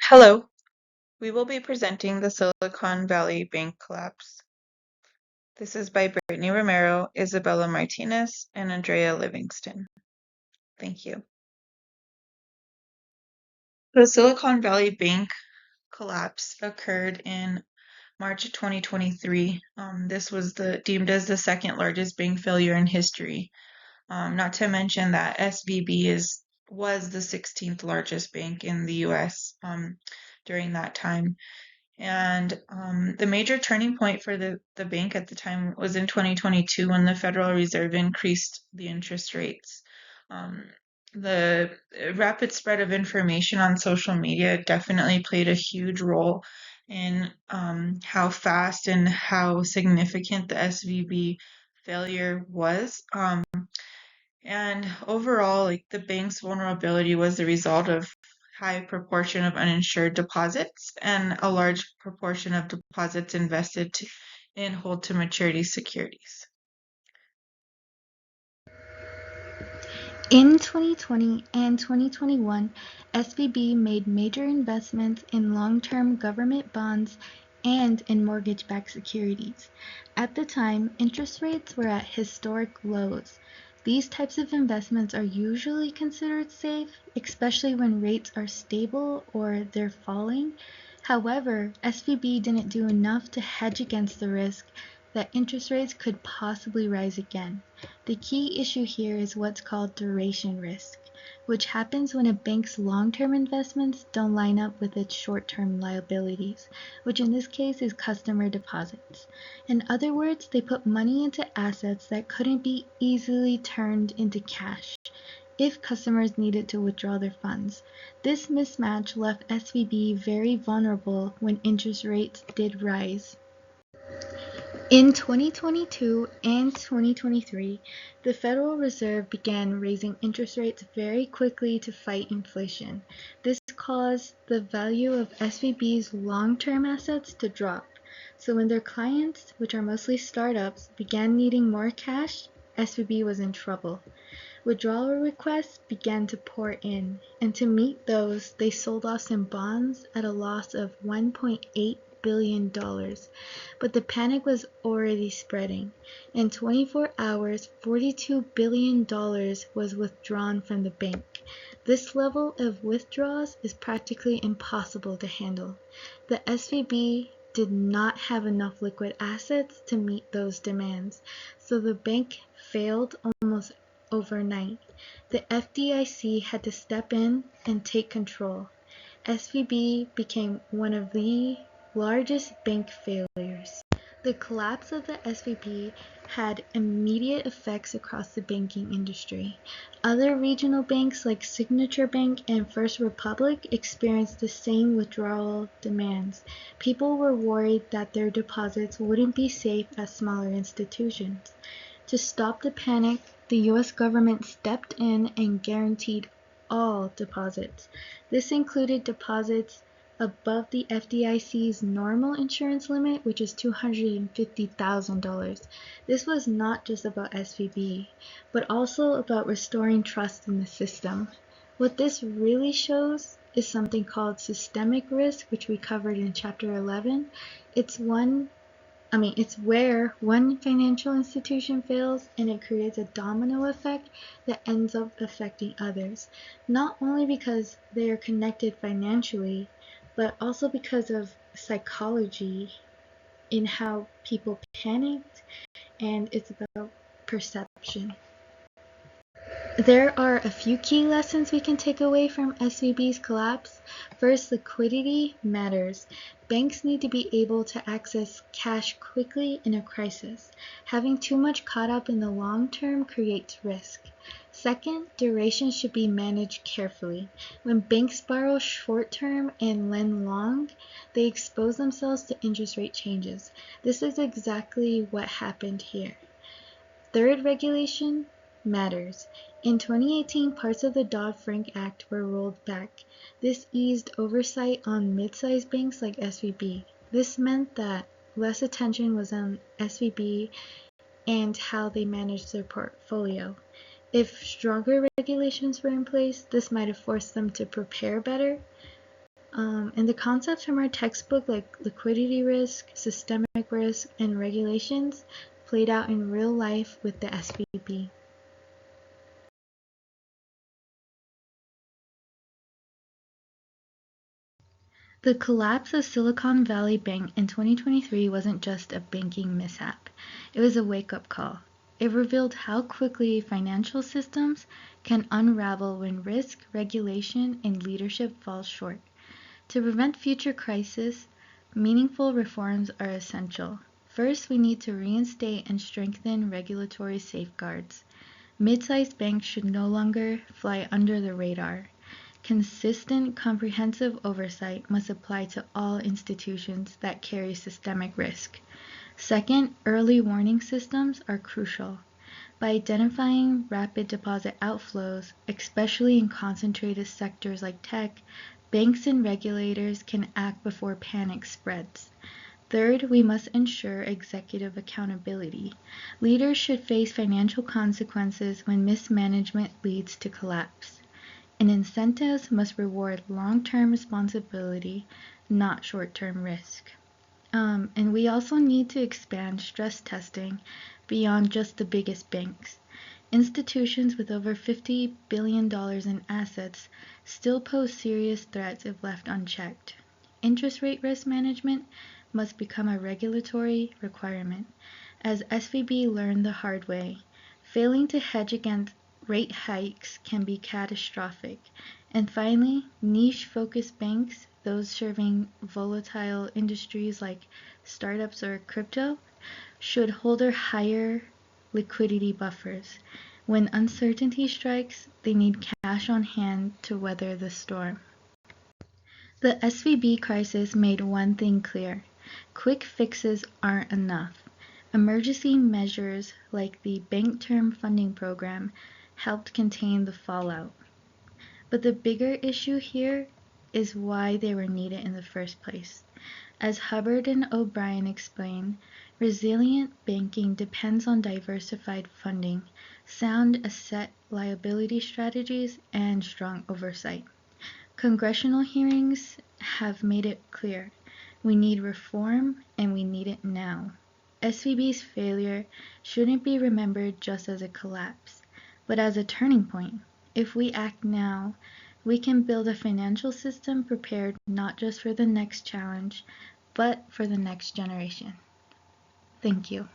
Hello, we will be presenting the Silicon Valley Bank collapse. This is by Brittany Romero, Isabella Martinez, and Andrea Livingston. Thank you. The Silicon Valley Bank collapse occurred in March 2023. This was deemed as the second largest bank failure in history. Not to mention that SVB was the 16th largest bank in the US during that time. And the major turning point for the bank at the time was in 2022 when the Federal Reserve increased the interest rates. Um, the rapid spread of information on social media definitely played a huge role in how fast and how significant the SVB failure was. And overall, like the bank's vulnerability was the result of high proportion of uninsured deposits and a large proportion of deposits invested in hold to maturity securities. In 2020 and 2021, SVB made major investments in long-term government bonds and in mortgage-backed securities. At the time, interest rates were at historic lows. These types of investments are usually considered safe, especially when rates are stable or they're falling. However, SVB didn't do enough to hedge against the risk that interest rates could possibly rise again. The key issue here is what's called duration risk, which happens when a bank's long-term investments don't line up with its short-term liabilities, which in this case is customer deposits. In other words, they put money into assets that couldn't be easily turned into cash if customers needed to withdraw their funds. This mismatch left SVB very vulnerable when interest rates did rise. In 2022 and 2023, the Federal Reserve began raising interest rates very quickly to fight inflation. This caused the value of SVB's long-term assets to drop. So when their clients, which are mostly startups, began needing more cash, SVB was in trouble. Withdrawal requests began to pour in, and to meet those, they sold off some bonds at a loss of $1.8 billion. But the panic was already spreading. In 24 hours, $42 billion was withdrawn from the bank. This level of withdrawals is practically impossible to handle. The SVB did not have enough liquid assets to meet those demands, so the bank failed almost overnight. The FDIC had to step in and take control. SVB became one of the largest bank failures. The collapse of the SVB had immediate effects across the banking industry. Other regional banks like Signature Bank and First Republic experienced the same withdrawal demands. People were worried that their deposits wouldn't be safe at smaller institutions. To stop the panic, the US government stepped in and guaranteed all deposits. This included deposits above the FDIC's normal insurance limit, which is $250,000. This was not just about SVB, but also about restoring trust in the system. What this really shows is something called systemic risk, which we covered in Chapter 11. It's where one financial institution fails and it creates a domino effect that ends up affecting others, not only because they are connected financially, but also because of psychology in how people panicked, and it's about perception. There are a few key lessons we can take away from SVB's collapse. First, liquidity matters. Banks need to be able to access cash quickly in a crisis. Having too much caught up in the long term creates risk. Second, duration should be managed carefully. When banks borrow short term and lend long, they expose themselves to interest rate changes. This is exactly what happened here. Third, regulation matters. In 2018, parts of the Dodd-Frank Act were rolled back. This eased oversight on mid-sized banks like SVB. This meant that less attention was on SVB and how they managed their portfolio. If stronger regulations were in place, this might have forced them to prepare better. And the concepts from our textbook, like liquidity risk, systemic risk, and regulations, played out in real life with the SVB. The collapse of Silicon Valley Bank in 2023 wasn't just a banking mishap, it was a wake up call. It revealed how quickly financial systems can unravel when risk, regulation, and leadership fall short. To prevent future crises, meaningful reforms are essential. First, we need to reinstate and strengthen regulatory safeguards. Mid-sized banks should no longer fly under the radar. Consistent, comprehensive oversight must apply to all institutions that carry systemic risk. Second, early warning systems are crucial. By identifying rapid deposit outflows, especially in concentrated sectors like tech, banks and regulators can act before panic spreads. Third, we must ensure executive accountability. Leaders should face financial consequences when mismanagement leads to collapse. And incentives must reward long-term responsibility, not short-term risk. And we also need to expand stress testing beyond just the biggest banks. Institutions with over $50 billion in assets still pose serious threats if left unchecked. Interest rate risk management must become a regulatory requirement. As SVB learned the hard way, failing to hedge against rate hikes can be catastrophic. And finally, niche-focused banks, those serving volatile industries like startups or crypto, should hold higher liquidity buffers. When uncertainty strikes, they need cash on hand to weather the storm. The SVB crisis made one thing clear: quick fixes aren't enough. Emergency measures like the Bank Term Funding Program helped contain the fallout. But the bigger issue here is why they were needed in the first place. As Hubbard and O'Brien explain, resilient banking depends on diversified funding, sound asset liability strategies, and strong oversight. Congressional hearings have made it clear: we need reform, and we need it now. SVB's failure shouldn't be remembered just as a collapse, but as a turning point. If we act now, we can build a financial system prepared not just for the next challenge, but for the next generation. Thank you.